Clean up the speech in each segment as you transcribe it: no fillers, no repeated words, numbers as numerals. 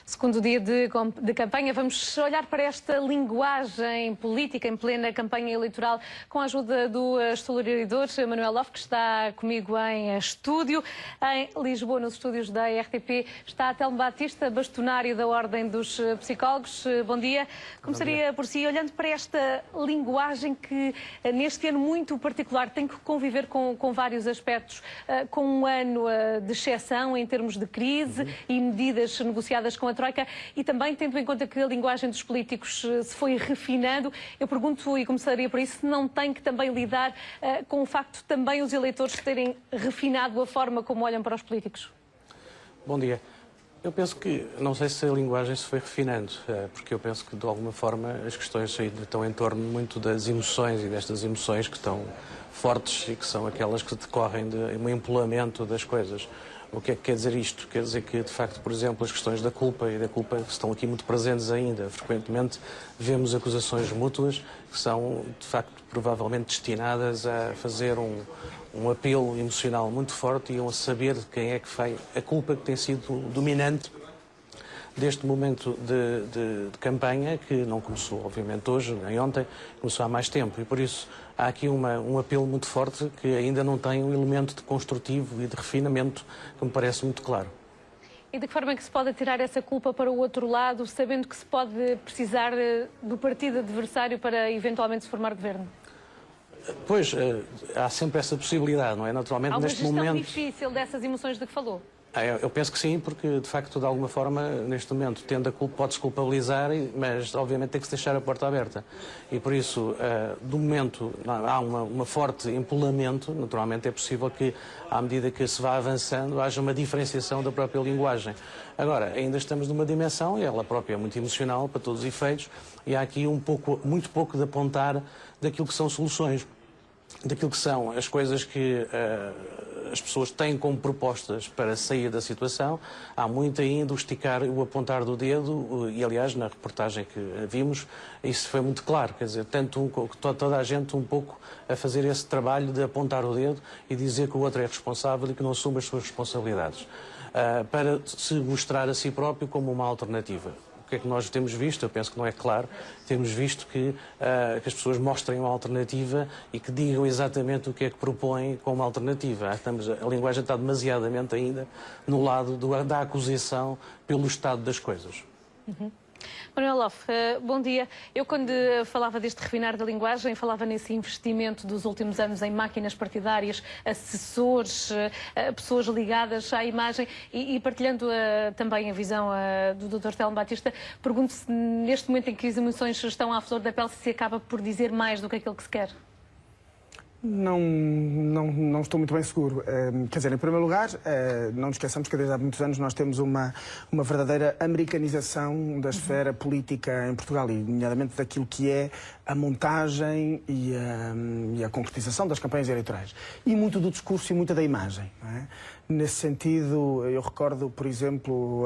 Segundo dia de campanha, vamos olhar para esta linguagem política em plena campanha eleitoral com a ajuda do historiador Manuel Lof, que está comigo em estúdio. Em Lisboa, nos estúdios da RTP, está Telmo Batista, bastonário da Ordem dos Psicólogos. Bom dia. Começaria por si, olhando para esta linguagem que neste ano muito particular tem que conviver com vários aspectos, com um ano de exceção em termos de crise e medidas negociadas com a Troika, e também tendo em conta que a linguagem dos políticos se foi refinando. Eu pergunto, e começaria por isso, se não tem que também lidar com o facto de também os eleitores terem refinado a forma como olham para os políticos? Bom dia. Eu penso que, não sei se a linguagem se foi refinando, porque eu penso que, de alguma forma, as questões estão em torno muito das emoções e destas emoções que estão fortes e que são aquelas que decorrem de um empolamento das coisas. O que é que quer dizer isto? Quer dizer que, de facto, por exemplo, as questões da culpa e da culpa estão aqui muito presentes ainda. Frequentemente vemos acusações mútuas que são, de facto, provavelmente destinadas a fazer um apelo emocional muito forte e a saber quem é que foi a culpa que tem sido dominante deste momento de campanha, que não começou, obviamente, hoje, nem ontem, começou há mais tempo. E, por isso, há aqui um apelo muito forte que ainda não tem um elemento de construtivo e de refinamento que me parece muito claro. E de que forma é que se pode tirar essa culpa para o outro lado, sabendo que se pode precisar do partido adversário para eventualmente se formar governo? Pois, há sempre essa possibilidade, não é? Naturalmente, neste momento... Há uma gestão difícil dessas emoções de que falou? Eu penso que sim, porque, de facto, de alguma forma, neste momento, tendo a culpa, pode-se culpabilizar, mas, obviamente, tem que se deixar a porta aberta. E, por isso, do momento, há um forte empolamento. Naturalmente, é possível que, à medida que se vá avançando, haja uma diferenciação da própria linguagem. Agora, ainda estamos numa dimensão, e ela própria é muito emocional, para todos os efeitos, e há aqui muito pouco de apontar daquilo que são soluções, daquilo que são as coisas que as pessoas têm como propostas para sair da situação. Há muito ainda o esticar, o apontar do dedo, e aliás, na reportagem que vimos, isso foi muito claro, quer dizer, tanto toda a gente um pouco a fazer esse trabalho de apontar o dedo e dizer que o outro é responsável e que não assume as suas responsabilidades, para se mostrar a si próprio como uma alternativa. O que é que nós temos visto? Eu penso que não é claro. Temos visto que as pessoas mostrem uma alternativa e que digam exatamente o que é que propõem como alternativa. A linguagem está demasiadamente ainda no lado da acusação pelo estado das coisas. Manuel Lof, bom dia. Eu, quando falava deste refinar da linguagem, falava nesse investimento dos últimos anos em máquinas partidárias, assessores, pessoas ligadas à imagem e partilhando também a visão do Dr. Telmo Batista, pergunto se neste momento em que as emoções estão à flor da pele, se acaba por dizer mais do que aquilo que se quer. Não estou muito bem seguro. Quer dizer, em primeiro lugar, não nos esqueçamos que desde há muitos anos nós temos uma verdadeira americanização da esfera política em Portugal, e nomeadamente daquilo que é a montagem e a concretização das campanhas eleitorais. E muito do discurso e muita da imagem. Não é? Nesse sentido, eu recordo, por exemplo...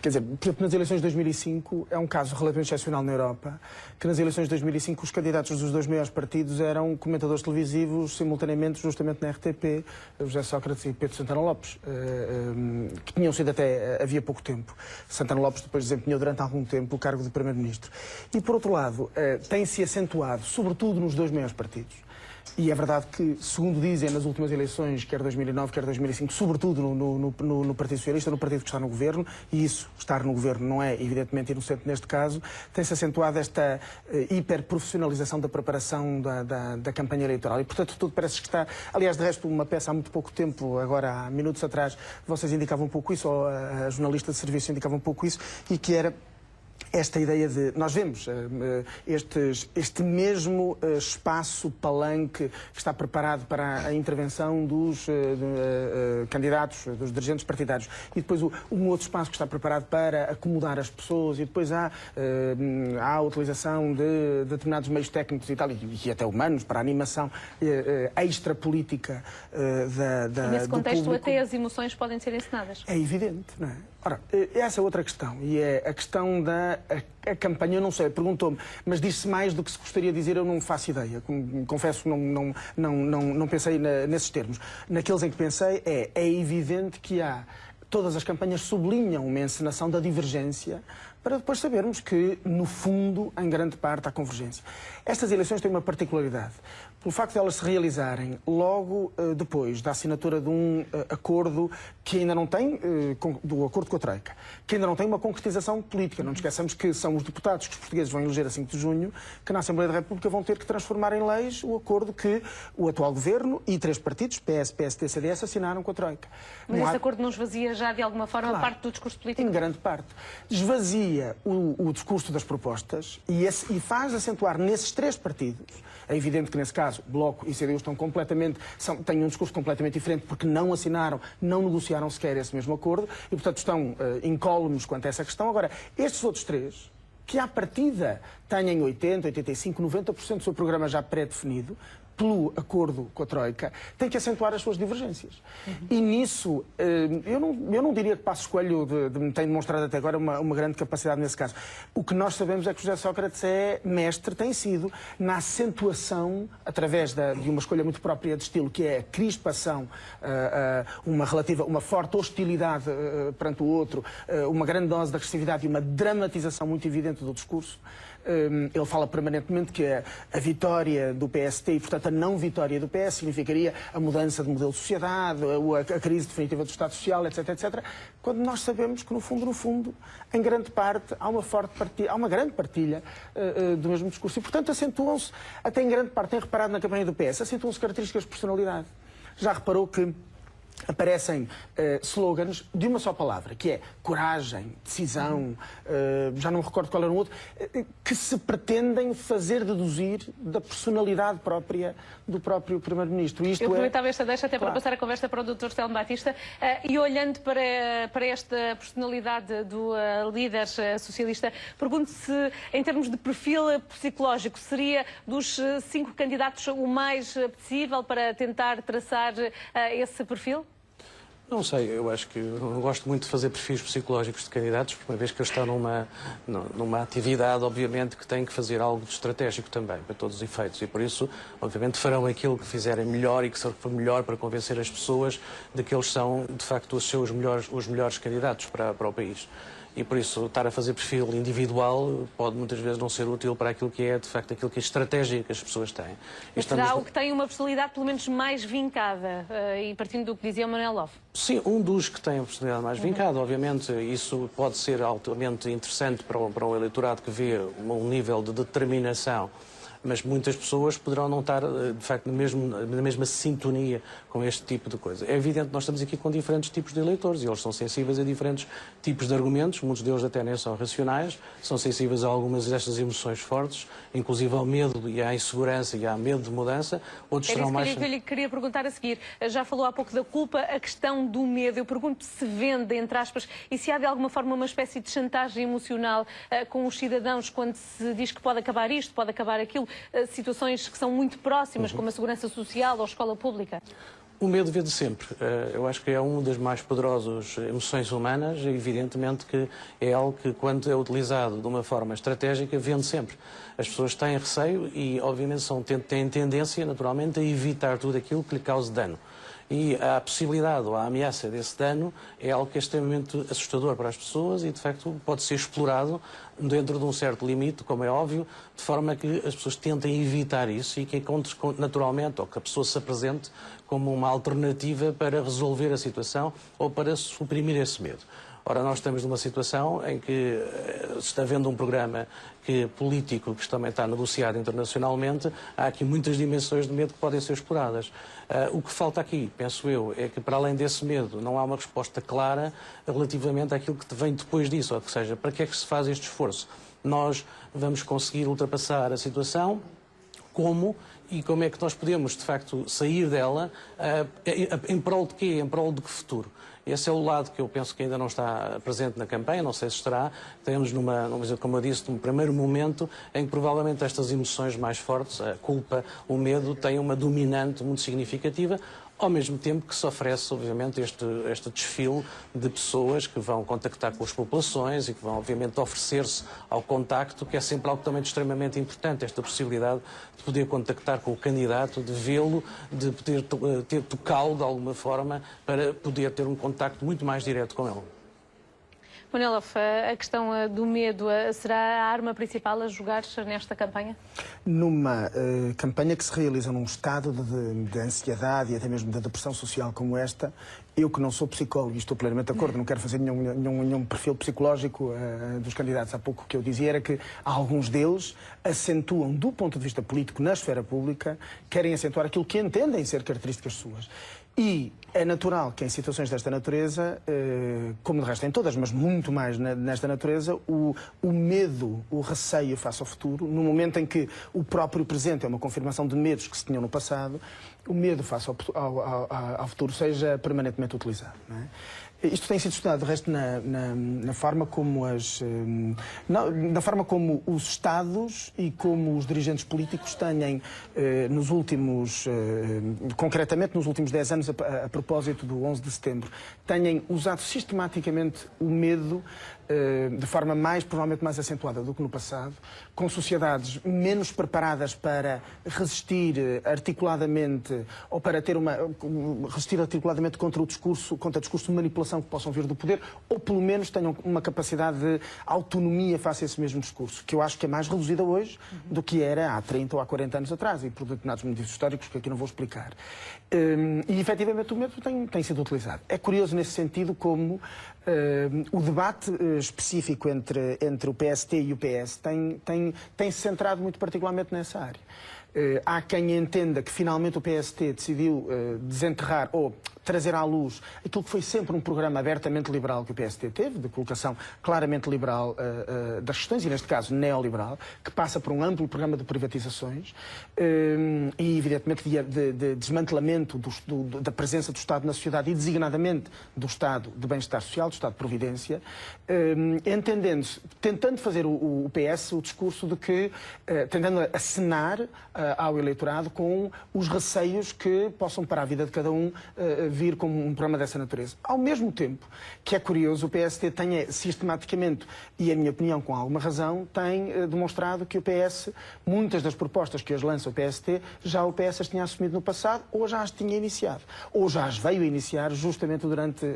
quer dizer, nas eleições de 2005 é um caso relativamente excepcional na Europa, que nas eleições de 2005 os candidatos dos dois maiores partidos eram comentadores televisivos simultaneamente, justamente na RTP, José Sócrates e Pedro Santana Lopes, que tinham sido até havia pouco tempo. Santana Lopes depois desempenhou durante algum tempo o cargo de Primeiro-Ministro. E, por outro lado, tem-se acentuado, sobretudo nos dois maiores partidos. E é verdade que, segundo dizem nas últimas eleições, quer 2009, quer 2005, sobretudo no Partido Socialista, no partido que está no governo, e isso, estar no governo, não é evidentemente inocente neste caso, tem-se acentuado esta hiperprofissionalização da preparação da campanha eleitoral. E, portanto, tudo parece que está... Aliás, de resto, uma peça há muito pouco tempo, agora há minutos atrás, vocês indicavam um pouco isso, ou a jornalista de serviço indicava um pouco isso, e que era... esta ideia de... Nós vemos este mesmo espaço palanque que está preparado para a intervenção dos candidatos, dos dirigentes partidários, e depois um outro espaço que está preparado para acomodar as pessoas, e depois há a utilização de determinados meios técnicos e tal, e até humanos, para a animação extra-política e nesse contexto do público. Até as emoções podem ser ensinadas. É evidente, não é? Ora, essa é outra questão, e é a questão da a campanha, eu não sei, perguntou-me, mas disse mais do que se gostaria de dizer, eu não faço ideia. Confesso, não pensei nesses termos. Naqueles em que pensei, é evidente que há todas as campanhas sublinham uma encenação da divergência, para depois sabermos que, no fundo, em grande parte, há convergência. Estas eleições têm uma particularidade. Pelo facto de elas se realizarem logo depois da assinatura de um acordo que ainda não tem, do acordo com a Troika, que ainda não tem uma concretização política. Não nos esqueçamos que são os deputados que os portugueses vão eleger a 5 de junho, que na Assembleia da República vão ter que transformar em leis o acordo que o atual governo e 3 partidos, PS, PSD, CDS, assinaram com a Troika. Mas esse acordo não esvazia já, de alguma forma, parte do discurso político? Em grande parte. Esvazia o discurso das propostas e faz acentuar nesses 3 partidos. É evidente que, nesse caso, Bloco e CDU têm um discurso completamente diferente porque não assinaram, não negociaram sequer esse mesmo acordo e, portanto, estão incólumes quanto a essa questão. Agora, estes outros 3, que à partida têm 80%, 85%, 90% do seu programa já pré-definido, pelo acordo com a Troika, tem que acentuar as suas divergências. E nisso, eu não diria que Passos Coelho tem demonstrado até agora uma grande capacidade nesse caso. O que nós sabemos é que José Sócrates tem sido na acentuação, através de uma escolha muito própria de estilo, que é a crispação, uma forte hostilidade perante o outro, uma grande dose de agressividade e uma dramatização muito evidente do discurso. Ele fala permanentemente que a vitória do PST e, portanto, a não vitória do PS significaria a mudança de modelo de sociedade, a crise definitiva do Estado Social, etc, etc. Quando nós sabemos que, no fundo, em grande parte, há uma grande partilha do mesmo discurso. E, portanto, acentuam-se, até em grande parte, tem reparado na campanha do PS, acentuam-se características de personalidade. Já reparou que aparecem slogans de uma só palavra, que é coragem, decisão, já não me recordo qual era um outro, que se pretendem fazer deduzir da personalidade própria do próprio Primeiro-Ministro. Eu aproveitava esta deixa até para passar a conversa para o Dr. Telmo Batista e olhando para esta personalidade do líder socialista, pergunto se, em termos de perfil psicológico, seria dos 5 candidatos o mais apetecível para tentar traçar esse perfil? Não sei, eu acho que eu gosto muito de fazer perfis psicológicos de candidatos, porque uma vez que eles estão numa atividade, obviamente, que têm que fazer algo de estratégico também, para todos os efeitos. E por isso, obviamente, farão aquilo que fizerem melhor e que for melhor para convencer as pessoas de que eles são, de facto, os melhores candidatos para o país. E por isso, estar a fazer perfil individual pode muitas vezes não ser útil para aquilo que é, de facto, aquilo que é estratégia que as pessoas têm. Mas será o que tem uma personalidade, pelo menos, mais vincada, e partindo do que dizia o Manuel Love? Sim, um dos que tem a personalidade mais vincada, obviamente, isso pode ser altamente interessante para o eleitorado que vê um nível de determinação, mas muitas pessoas poderão não estar, de facto, na mesma sintonia com este tipo de coisa. É evidente que nós estamos aqui com diferentes tipos de eleitores e eles são sensíveis a diferentes tipos de argumentos, muitos deles até nem são racionais, são sensíveis a algumas destas emoções fortes, inclusive ao medo e à insegurança e ao medo de mudança. Outros serão mais... que eu lhe queria perguntar a seguir. Já falou há pouco da culpa, a questão do medo. Eu pergunto se vende, entre aspas, e se há de alguma forma uma espécie de chantagem emocional com os cidadãos quando se diz que pode acabar isto, pode acabar aquilo, situações que são muito próximas, como a segurança social ou a escola pública. O medo vende sempre. Eu acho que é uma das mais poderosas emoções humanas e, evidentemente, que é algo que, quando é utilizado de uma forma estratégica, vende sempre. As pessoas têm receio e, obviamente, têm tendência, naturalmente, a evitar tudo aquilo que lhe cause dano. E a possibilidade ou a ameaça desse dano é algo que é extremamente assustador para as pessoas e, de facto, pode ser explorado dentro de um certo limite, como é óbvio, de forma que as pessoas tentem evitar isso e que encontre naturalmente, ou que a pessoa se apresente como uma alternativa para resolver a situação ou para suprimir esse medo. Ora, nós estamos numa situação em que está havendo um programa político que também está negociado internacionalmente. Há aqui muitas dimensões de medo que podem ser exploradas. O que falta aqui, penso eu, é que para além desse medo não há uma resposta clara relativamente àquilo que vem depois disso, ou seja, para que é que se faz este esforço? Nós vamos conseguir ultrapassar a situação, como e como é que nós podemos, de facto, sair dela em prol de quê? Em prol de que futuro? Esse é o lado que eu penso que ainda não está presente na campanha, não sei se estará. Temos, como eu disse, num primeiro momento em que provavelmente estas emoções mais fortes, a culpa, o medo, têm uma dominante muito significativa. ao mesmo tempo que se oferece, obviamente, este desfile de pessoas que vão contactar com as populações e que vão, obviamente, oferecer-se ao contacto, que é sempre algo também extremamente importante, esta possibilidade de poder contactar com o candidato, de vê-lo, de poder tocá-lo de alguma forma, para poder ter um contacto muito mais direto com ele. Manuel Loffe, a questão do medo será a arma principal a jogar nesta campanha? Numa campanha que se realiza num estado de ansiedade e até mesmo de depressão social como esta, eu que não sou psicólogo e estou plenamente de acordo, não quero fazer nenhum perfil psicológico dos candidatos. Há pouco o que eu dizia era que alguns deles acentuam, do ponto de vista político, na esfera pública, querem acentuar aquilo que entendem ser características suas. E é natural que em situações desta natureza, como de resto em todas, mas muito mais nesta natureza, o medo, o receio face ao futuro, no momento em que o próprio presente é uma confirmação de medos que se tinham no passado, o medo face ao futuro seja permanentemente utilizado. Não é? Isto tem sido estudado, de resto, na forma como na forma como os Estados e como os dirigentes políticos têm, nos últimos, concretamente nos últimos 10 anos, a propósito do 11 de setembro, têm usado sistematicamente o medo de forma provavelmente mais acentuada do que no passado, com sociedades menos preparadas para resistir articuladamente ou para resistir articuladamente contra discurso de manipulação que possam vir do poder, ou pelo menos tenham uma capacidade de autonomia face a esse mesmo discurso, que eu acho que é mais reduzida hoje do que era há 30 ou há 40 anos atrás, e por determinados motivos históricos que aqui não vou explicar. E efetivamente o medo tem sido utilizado. É curioso nesse sentido como o debate específico entre o PST e o PS tem se centrado muito particularmente nessa área. Há quem entenda que finalmente o PST decidiu desenterrar ou trazer à luz aquilo que foi sempre um programa abertamente liberal que o PST teve, de colocação claramente liberal das questões, e neste caso neoliberal, que passa por um amplo programa de privatizações e evidentemente de desmantelamento da presença do Estado na sociedade e designadamente do Estado de bem-estar social, do Estado de providência, tentando fazer o PS o discurso de que, tentando acenar ao eleitorado com os receios que possam para a vida de cada um vir como um programa dessa natureza. Ao mesmo tempo que é curioso, o PST tem sistematicamente, e a minha opinião com alguma razão, tem demonstrado que o PS, muitas das propostas que hoje lança o PST, já o PS as tinha assumido no passado, ou já as tinha iniciado, ou já as veio a iniciar justamente durante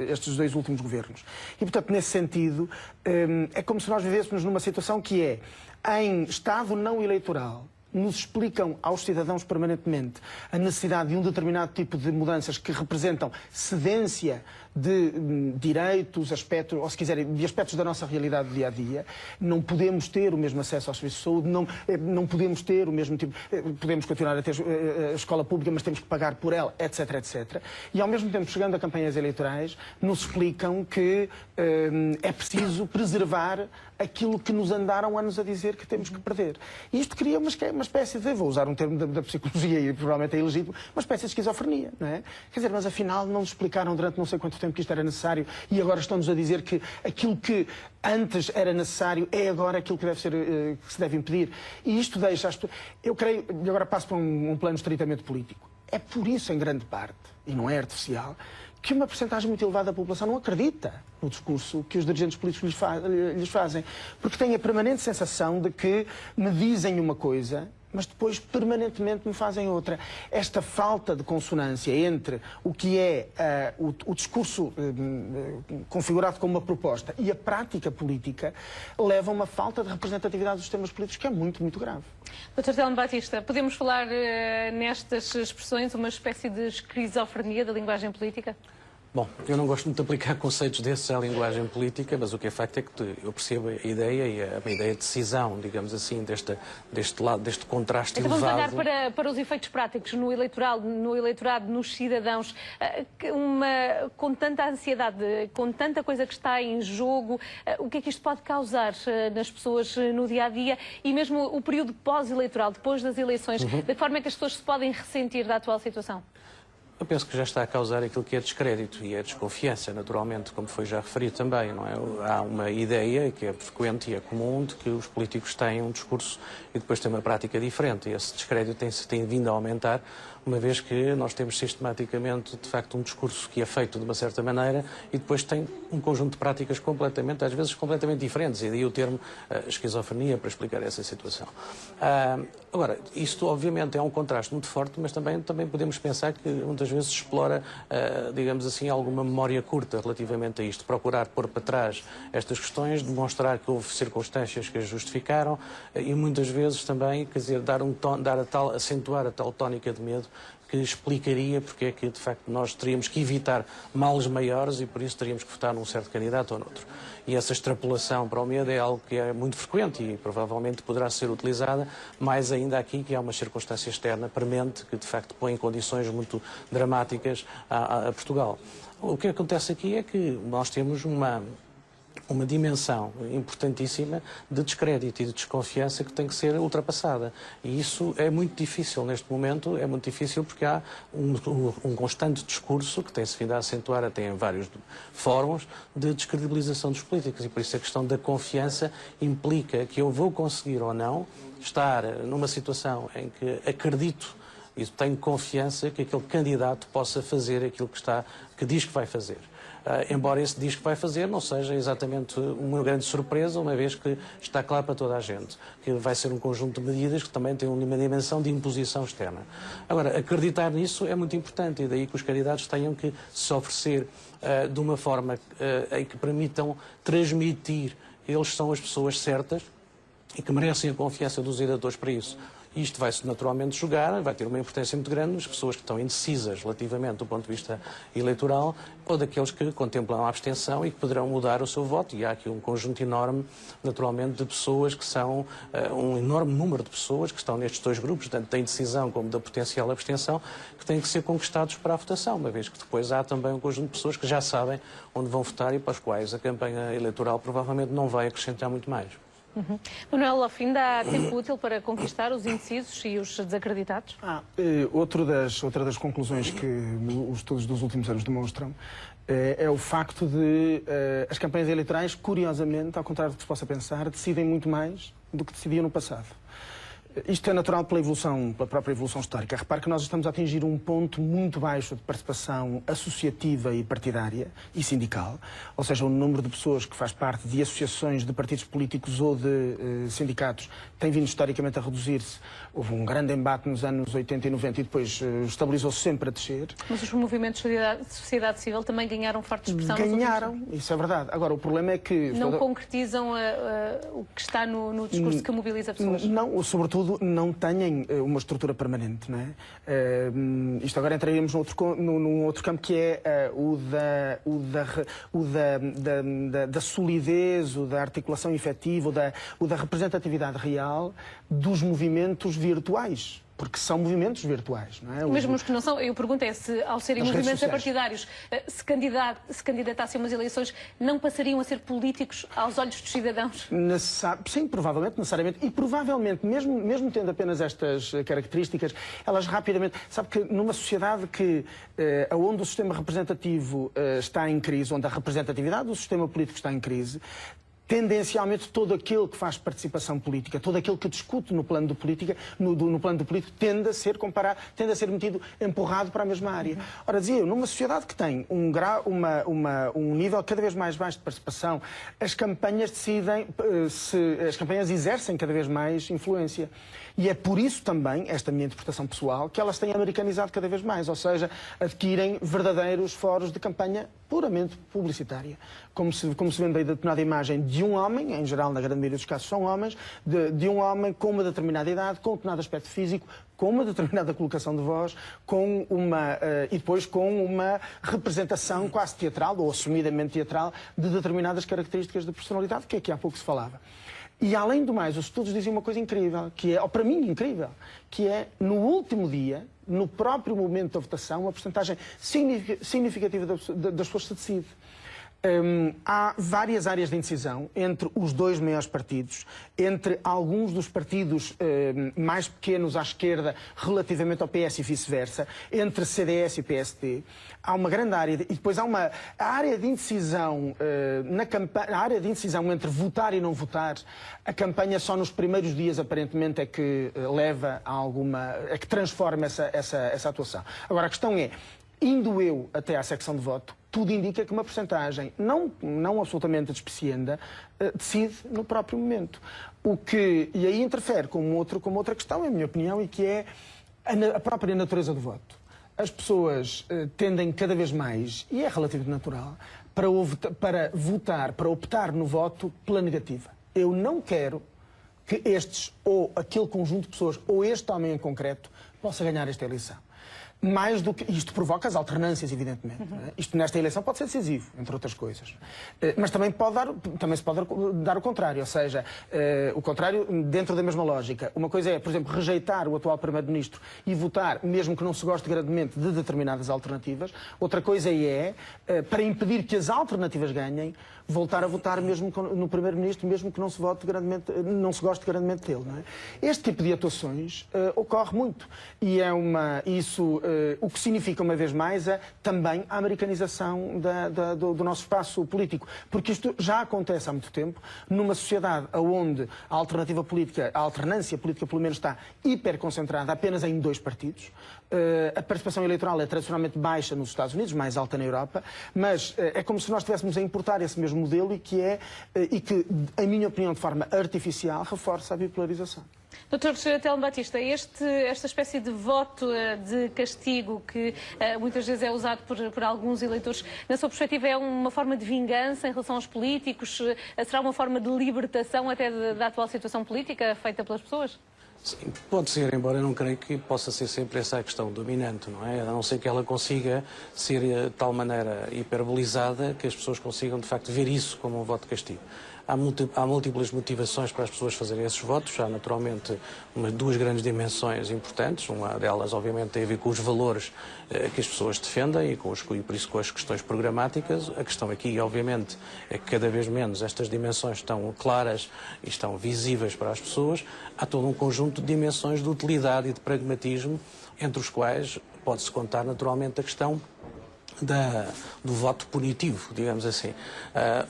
estes 2 últimos governos. E, portanto, nesse sentido, é como se nós vivêssemos numa situação que é, em Estado não eleitoral, nos explicam aos cidadãos permanentemente a necessidade de um determinado tipo de mudanças que representam cedência de direitos, aspectos, ou se quiserem, de aspectos da nossa realidade do dia-a-dia. Não podemos ter o mesmo acesso aos serviços de saúde, não podemos ter o mesmo tipo... Podemos continuar a ter a escola pública, mas temos que pagar por ela, etc, etc. E, ao mesmo tempo, chegando a campanhas eleitorais, nos explicam que é preciso preservar aquilo que nos andaram anos a dizer que temos que perder. E isto cria uma espécie de, vou usar um termo da psicologia e provavelmente é ilegítimo, uma espécie de esquizofrenia, não é? Quer dizer, mas afinal não nos explicaram durante não sei quanto tempo que isto era necessário e agora estão-nos a dizer que aquilo que antes era necessário é agora aquilo que deve ser, que se deve impedir. E isto deixa, eu creio, e agora passo para um plano estritamente político, é por isso, em grande parte, e não é artificial, que uma percentagem muito elevada da população não acredita no discurso que os dirigentes políticos lhes fazem. Porque tem a permanente sensação de que me dizem uma coisa, mas depois permanentemente me fazem outra. Esta falta de consonância entre o que é o discurso configurado como uma proposta e a prática política leva a uma falta de representatividade dos sistemas políticos que é muito, muito grave. Dr. Telmo Batista, podemos falar nestas expressões uma espécie de esquizofrenia da linguagem política? Bom, eu não gosto muito de aplicar conceitos desses à linguagem política, mas o que é facto é que eu percebo a ideia e a ideia de decisão, digamos assim, deste contraste então elevado. Vamos olhar para os efeitos práticos no eleitorado, nos cidadãos, com tanta ansiedade, com tanta coisa que está em jogo, o que é que isto pode causar nas pessoas no dia-a-dia e mesmo o período pós-eleitoral, depois das eleições, de forma que as pessoas se podem ressentir da atual situação? Eu penso que já está a causar aquilo que é descrédito e é desconfiança, naturalmente, como foi já referido também, não é? Há uma ideia que é frequente e é comum de que os políticos têm um discurso e depois têm uma prática diferente. E esse descrédito tem vindo a aumentar, uma vez que nós temos sistematicamente, de facto, um discurso que é feito de uma certa maneira e depois tem um conjunto de práticas completamente, às vezes, completamente diferentes, e daí o termo esquizofrenia para explicar essa situação. Agora, isto obviamente é um contraste muito forte, mas também podemos pensar que muitas vezes se explora, digamos assim, alguma memória curta relativamente a isto, procurar pôr para trás estas questões, demonstrar que houve circunstâncias que as justificaram e muitas vezes também, quer dizer, acentuar a tal tónica de medo que explicaria porque é que, de facto, nós teríamos que evitar males maiores e, por isso, teríamos que votar num certo candidato ou noutro. E essa extrapolação para o medo é algo que é muito frequente e, provavelmente, poderá ser utilizada, mais ainda aqui que há uma circunstância externa premente que, de facto, põe em condições muito dramáticas a Portugal. O que acontece aqui é que nós temos uma dimensão importantíssima de descrédito e de desconfiança que tem que ser ultrapassada. E isso é muito difícil neste momento, é muito difícil porque há um constante discurso que tem-se vindo a acentuar até em vários fóruns de descredibilização dos políticos e por isso a questão da confiança implica que eu vou conseguir ou não estar numa situação em que acredito e tenho confiança que aquele candidato possa fazer aquilo que diz que vai fazer. Embora esse diz que vai fazer não seja exatamente uma grande surpresa, uma vez que está claro para toda a gente que vai ser um conjunto de medidas que também tem uma dimensão de imposição externa. Agora, acreditar nisso é muito importante e daí que os candidatos tenham que se oferecer de uma forma em que permitam transmitir eles são as pessoas certas e que merecem a confiança dos eleitores para isso. Isto vai-se naturalmente jogar, vai ter uma importância muito grande nas pessoas que estão indecisas relativamente do ponto de vista eleitoral ou daqueles que contemplam a abstenção e que poderão mudar o seu voto. E há aqui um conjunto enorme, naturalmente, de pessoas que são, um enorme número de pessoas que estão nestes dois grupos, tanto da indecisão como da potencial abstenção, que têm que ser conquistados para a votação, uma vez que depois há também um conjunto de pessoas que já sabem onde vão votar e para as quais a campanha eleitoral provavelmente não vai acrescentar muito mais. Manuel Lof, ainda há tempo útil para conquistar os indecisos e os desacreditados? Outra das conclusões que os estudos dos últimos anos demonstram é o facto de as campanhas eleitorais, curiosamente, ao contrário do que se possa pensar, decidem muito mais do que decidiam no passado. Isto é natural pela própria evolução histórica. Repare que nós estamos a atingir um ponto muito baixo de participação associativa e partidária e sindical, ou seja, o número de pessoas que faz parte de associações de partidos políticos ou de sindicatos tem vindo historicamente a reduzir-se. Houve um grande embate nos anos 80 e 90 e depois estabilizou-se sempre a descer. Mas os movimentos de sociedade civil também ganharam forte expressão. Ganharam, isso é verdade. Agora, o problema é que... Não concretizam o que está no discurso que mobiliza pessoas. Não, sobretudo não têm uma estrutura permanente, não é? Isto agora entraríamos num outro campo que é o da solidez, o da articulação efetiva, o da representatividade real dos movimentos virtuais. Porque são movimentos virtuais, não é? Mesmo os que não são, eu pergunto é se, ao serem movimentos partidários, se candidatassem a umas eleições, não passariam a ser políticos aos olhos dos cidadãos? Sim, provavelmente, necessariamente. E provavelmente, mesmo tendo apenas estas características, elas rapidamente... Sabe que numa sociedade onde o sistema representativo está em crise, onde a representatividade do sistema político está em crise, tendencialmente todo aquele que faz participação política, todo aquele que discute no plano do político, tende a ser comparado, tende a ser empurrado para a mesma área. Ora, dizia eu, numa sociedade que tem um nível cada vez mais baixo de participação, as campanhas exercem cada vez mais influência. E é por isso também, esta minha interpretação pessoal, que elas têm americanizado cada vez mais, ou seja, adquirem verdadeiros fóruns de campanha puramente publicitária. Como se vende a determinada imagem de um homem, em geral, na grande maioria dos casos são homens, de um homem com uma determinada idade, com um determinado aspecto físico, com uma determinada colocação de voz, e depois com uma representação quase teatral, ou assumidamente teatral, de determinadas características de personalidade, que aqui há pouco se falava. E, além do mais, os estudos dizem uma coisa incrível, que é, ou para mim, incrível, que é, no último dia, no próprio momento da votação, uma porcentagem significativa das pessoas se decide. Há várias áreas de indecisão entre os dois maiores partidos, entre alguns dos partidos mais pequenos à esquerda relativamente ao PS e vice-versa, entre CDS e PSD. Há uma grande área, e depois há a área de indecisão na campanha, a área de indecisão entre votar e não votar. A campanha só nos primeiros dias aparentemente é que leva a é que transforma essa atuação. Agora a questão é, indo eu até à secção de voto, tudo indica que uma percentagem não absolutamente despicienda decide no próprio momento. E aí interfere com outra questão, em minha opinião, e que é a própria natureza do voto. As pessoas tendem cada vez mais, e é relativamente natural, para optar no voto pela negativa. Eu não quero que ou aquele conjunto de pessoas, ou este homem em concreto, possa ganhar esta eleição. Mais do que isto provoca as alternâncias, evidentemente. Isto nesta eleição pode ser decisivo, entre outras coisas. Mas também se pode dar o contrário, ou seja, o contrário dentro da mesma lógica. Uma coisa é, por exemplo, rejeitar o atual Primeiro-Ministro e votar, mesmo que não se goste grandemente de determinadas alternativas. Outra coisa é, para impedir que as alternativas ganhem, voltar a votar mesmo no Primeiro-Ministro, mesmo que não se goste grandemente dele. Não é? Este tipo de atuações ocorre muito. E o que significa, uma vez mais, também a americanização do nosso espaço político. Porque isto já acontece há muito tempo, numa sociedade onde a alternância política, pelo menos, está hiperconcentrada apenas em 2 partidos. A participação eleitoral é tradicionalmente baixa nos Estados Unidos, mais alta na Europa, mas é como se nós estivéssemos a importar esse mesmo modelo e que, em minha opinião, de forma artificial, reforça a bipolarização. Dr. Telmo Batista, esta espécie de voto de castigo que muitas vezes é usado por alguns eleitores, na sua perspectiva, é uma forma de vingança em relação aos políticos? Será uma forma de libertação até da atual situação política feita pelas pessoas? Sim, pode ser, embora eu não creio que possa ser sempre essa a questão dominante, não é? A não ser que ela consiga ser de tal maneira hiperbolizada que as pessoas consigam, de facto, ver isso como um voto de castigo. Há múltiplas motivações para as pessoas fazerem esses votos. Há, naturalmente, 2 grandes dimensões importantes. Uma delas, obviamente, tem a ver com os valores que as pessoas defendem e por isso com as questões programáticas. A questão aqui, obviamente, é que cada vez menos estas dimensões estão claras e estão visíveis para as pessoas. Há todo um conjunto de dimensões de utilidade e de pragmatismo, entre os quais pode-se contar, naturalmente, a questão do voto punitivo, digamos assim.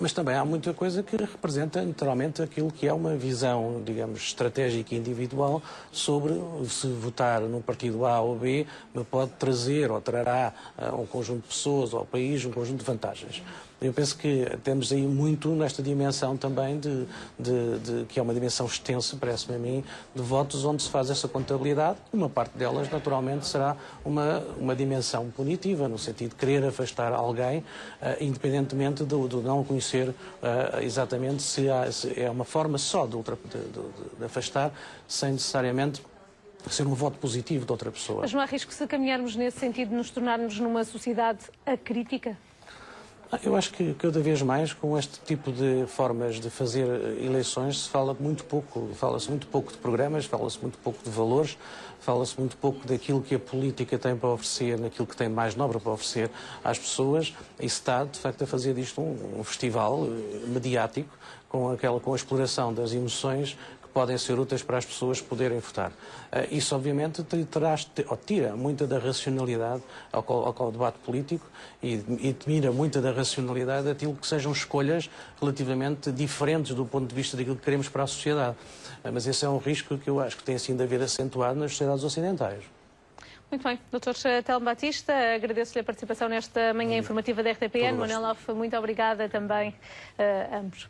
Mas também há muita coisa que representa naturalmente aquilo que é uma visão, digamos, estratégica e individual sobre se votar num partido A ou B me pode trazer ou trará a um conjunto de pessoas ou ao país um conjunto de vantagens. Eu penso que temos aí muito nesta dimensão também que é uma dimensão extensa, parece-me a mim, de votos onde se faz essa contabilidade. Uma parte delas, naturalmente, será uma dimensão punitiva, no sentido de querer afastar alguém, independentemente do não conhecer exatamente se é uma forma só de afastar, sem necessariamente ser um voto positivo de outra pessoa. Mas não há risco, se caminharmos nesse sentido, de nos tornarmos numa sociedade acrítica? Eu acho que cada vez mais com este tipo de formas de fazer eleições fala-se muito pouco de programas, fala-se muito pouco de valores, fala-se muito pouco daquilo que a política tem para oferecer, naquilo que tem mais nobre para oferecer às pessoas, e se está, de facto, a fazer disto um festival mediático com a exploração das emoções podem ser úteis para as pessoas poderem votar. Isso, obviamente, tira muita da racionalidade ao debate político e tira muita da racionalidade daquilo que sejam escolhas relativamente diferentes do ponto de vista daquilo que queremos para a sociedade. Mas esse é um risco que eu acho que tem sido a ver acentuado nas sociedades ocidentais. Muito bem. Dr. Telmo Batista, agradeço-lhe a participação nesta manhã informativa da RTPN. Manuel Lof, muito obrigada também a ambos.